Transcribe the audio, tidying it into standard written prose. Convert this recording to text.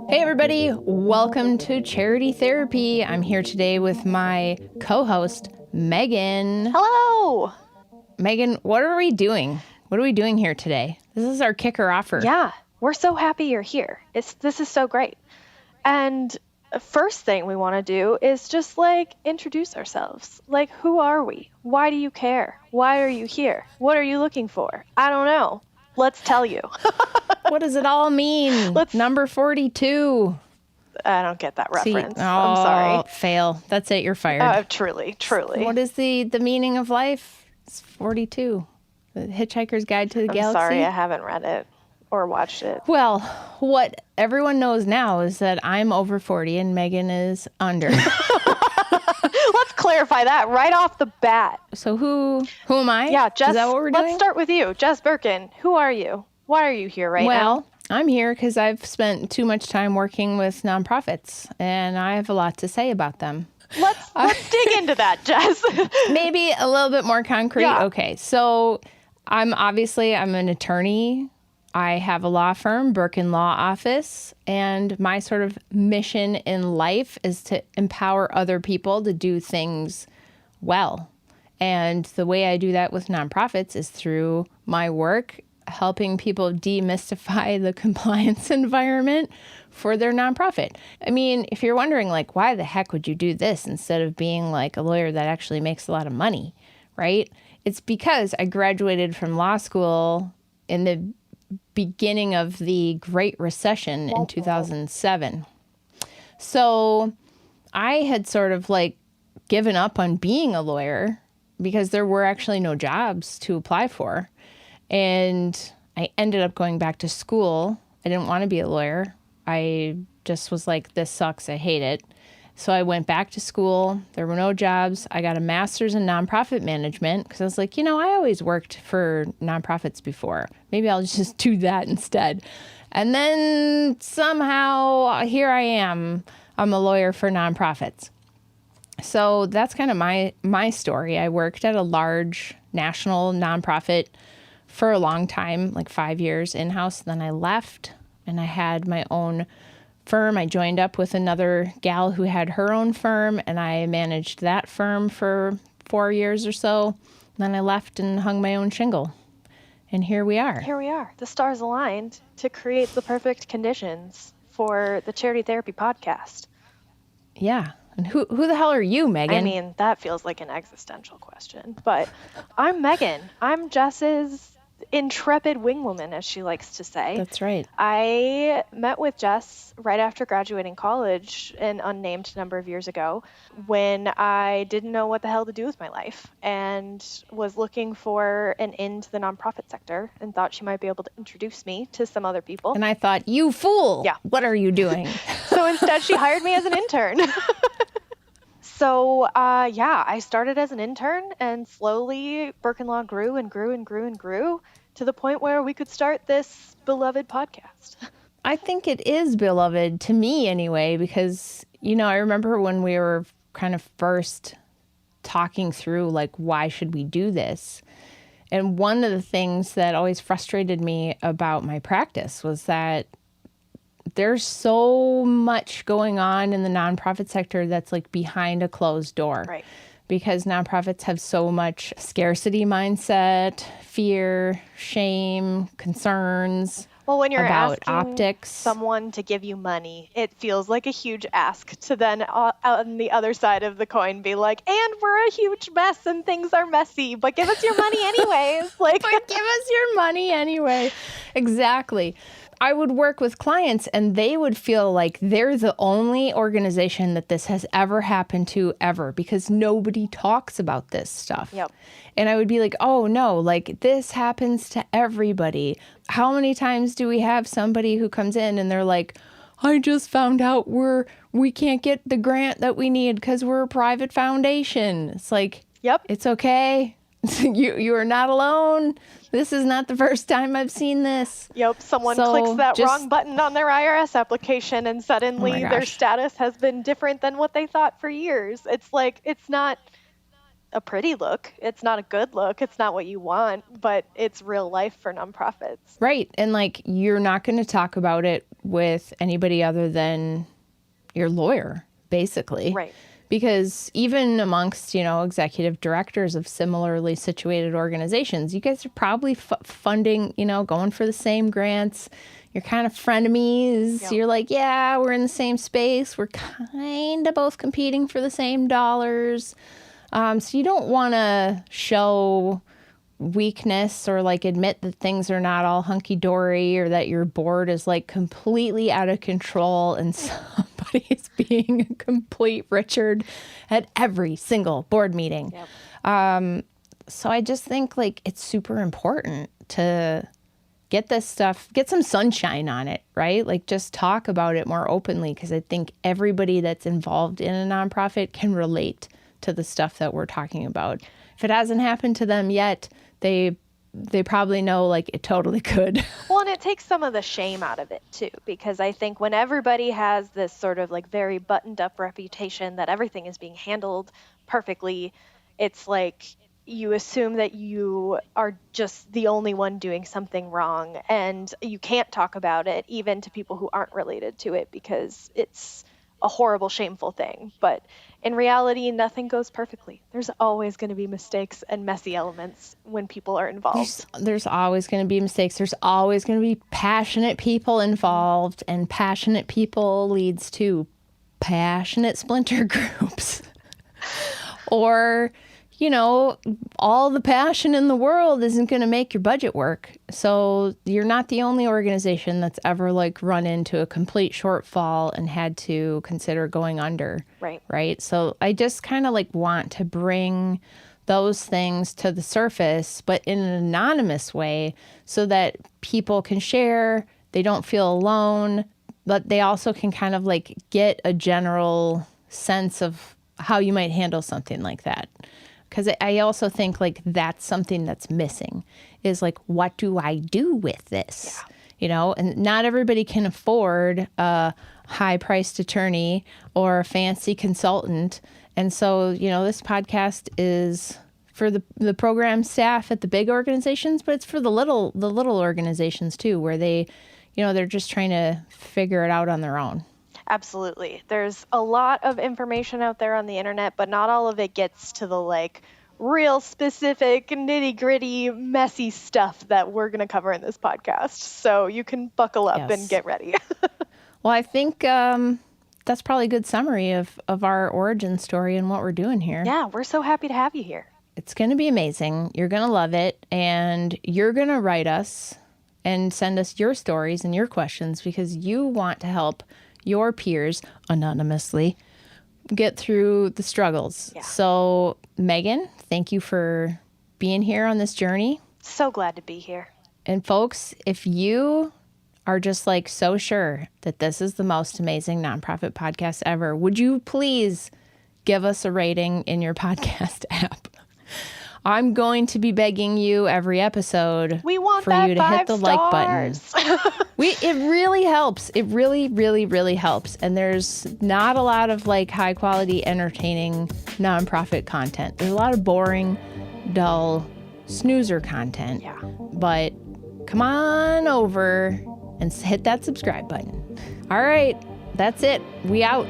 Hey everybody, welcome to Charity Therapy. I'm here today with my co-host, Megan. Hello! Megan, what are we doing? What are we doing here today? This is our kicker offer. Yeah, we're so happy you're here. This is so great. And first thing we want to do is just introduce ourselves. Who are we? Why do you care? Why are you here? What are you looking for? I don't know. Let's tell you. What does it all mean? Number 42. I don't get that reference. I'm sorry. Fail. That's it. You're fired. Truly. What is the meaning of life? It's 42. The Hitchhiker's Guide to the Galaxy. I'm sorry, I haven't read it or watched it. Well, what everyone knows now is that I'm over 40 and Megan is under. Let's clarify that right off the bat. So who am I? Yeah, Jess, is that what we're doing? Let's start with you. Jess Birken, who are you? Why are you here now? Well, I'm here because I've spent too much time working with nonprofits, and I have a lot to say about them. Let's dig into that, Jess. Maybe a little bit more concrete. Yeah. Okay, so I'm an attorney. I have a law firm, Birken Law Office, and my sort of mission in life is to empower other people to do things well. And the way I do that with nonprofits is through my work, helping people demystify the compliance environment for their nonprofit. I mean, if you're wondering, why the heck would you do this instead of being a lawyer that actually makes a lot of money, right? It's because I graduated from law school in the beginning of the Great Recession in 2007. So I had sort of given up on being a lawyer because there were actually no jobs to apply for. And I ended up going back to school. I didn't want to be a lawyer. I just was this sucks. I hate it. So I went back to school. There were no jobs. I got a master's in nonprofit management because I was I always worked for nonprofits before. Maybe I'll just do that instead. And then somehow here I am. I'm a lawyer for nonprofits. So that's kind of my story. I worked at a large national nonprofit for a long time, 5 years in-house. Then I left and I had my own firm. I joined up with another gal who had her own firm, and I managed that firm for 4 years or so. Then I left and hung my own shingle. And here we are. Here we are. The stars aligned to create the perfect conditions for the Charity Therapy podcast. Yeah. And who the hell are you, Megan? I mean, that feels like an existential question. But I'm Megan. I'm Jess's intrepid wingwoman, as she likes to say. That's right. I met with Jess right after graduating college an unnamed number of years ago when I didn't know what the hell to do with my life and was looking for an in to the nonprofit sector and thought she might be able to introduce me to some other people. And I thought, you fool! Yeah. What are you doing? So instead she hired me as an intern. So, I started as an intern, and slowly Birken Law grew and grew and grew and grew to the point where we could start this beloved podcast. I think it is beloved, to me anyway, because, I remember when we were kind of first talking through, why should we do this? And one of the things that always frustrated me about my practice was that there's so much going on in the nonprofit sector that's behind a closed door. Right. Because nonprofits have so much scarcity mindset, fear, shame, concerns. Well, when you're about asking optics. someone to give you money, it feels like a huge ask to then on the other side of the coin be and we're a huge mess and things are messy, but give us your money anyways. But give us your money anyway. Exactly. I would work with clients and they would feel like they're the only organization that this has ever happened to ever because nobody talks about this stuff. Yep. And I would be oh no, this happens to everybody. How many times do we have somebody who comes in and they're I just found out we can't get the grant that we need because we're a private foundation. It's yep. It's okay. You are not alone. This is not the first time I've seen this. Yep, someone clicks that wrong button on their IRS application and suddenly their status has been different than what they thought for years. It's it's not a pretty look. It's not a good look. It's not what you want, but it's real life for nonprofits. Right. And like, you're not going to talk about it with anybody other than your lawyer, basically. Right. Because even amongst, executive directors of similarly situated organizations, you guys are probably funding, going for the same grants. You're kind of frenemies. Yep. You're like, yeah, we're in the same space. We're kind of both competing for the same dollars. So you don't want to show weakness or like admit that things are not all hunky-dory or that your board is like completely out of control and somebody is being a complete Richard at every single board meeting. Yep. So I just think like it's super important to get this stuff, get some sunshine on it, right? Like just talk about it more openly, because I think everybody that's involved in a nonprofit can relate to the stuff that we're talking about. If it hasn't happened to them yet, they probably know like it totally could. Well, and it takes some of the shame out of it too, because I think when everybody has this sort of like very buttoned up reputation that everything is being handled perfectly, it's like you assume that you are just the only one doing something wrong, and you can't talk about it even to people who aren't related to it because it's a horrible, shameful thing. But in reality, nothing goes perfectly. There's always going to be mistakes and messy elements when people are involved. There's always going to be mistakes. There's always going to be passionate people involved, and passionate people leads to passionate splinter groups. Or, all the passion in the world isn't going to make your budget work. So you're not the only organization that's ever like run into a complete shortfall and had to consider going under. Right. Right. So I just kind of like want to bring those things to the surface, but in an anonymous way, so that people can share, they don't feel alone, but they also can kind of like get a general sense of how you might handle something like that. Because I also think like that's something that's missing, is like, what do I do with this? Yeah. And not everybody can afford a high-priced attorney or a fancy consultant. And so, this podcast is for the program staff at the big organizations, but it's for the little organizations too, where they, they're just trying to figure it out on their own. Absolutely. There's a lot of information out there on the internet, but not all of it gets to the like real specific, nitty gritty, messy stuff that we're going to cover in this podcast. So you can buckle up and get ready. Well, I think that's probably a good summary of our origin story and what we're doing here. Yeah, we're so happy to have you here. It's going to be amazing. You're going to love it. And you're going to write us and send us your stories and your questions, because you want to help your peers anonymously get through the struggles. Yeah. So, Megan, thank you for being here on this journey. So glad to be here. And folks, if you are just like so sure that this is the most amazing nonprofit podcast ever, would you please give us a rating in your podcast app? I'm going to be begging you every episode for you to hit the like button. It really helps. It really, really, really helps. And there's not a lot of like high quality, entertaining nonprofit content. There's a lot of boring, dull, snoozer content. Yeah. But come on over and hit that subscribe button. All right. That's it. We out.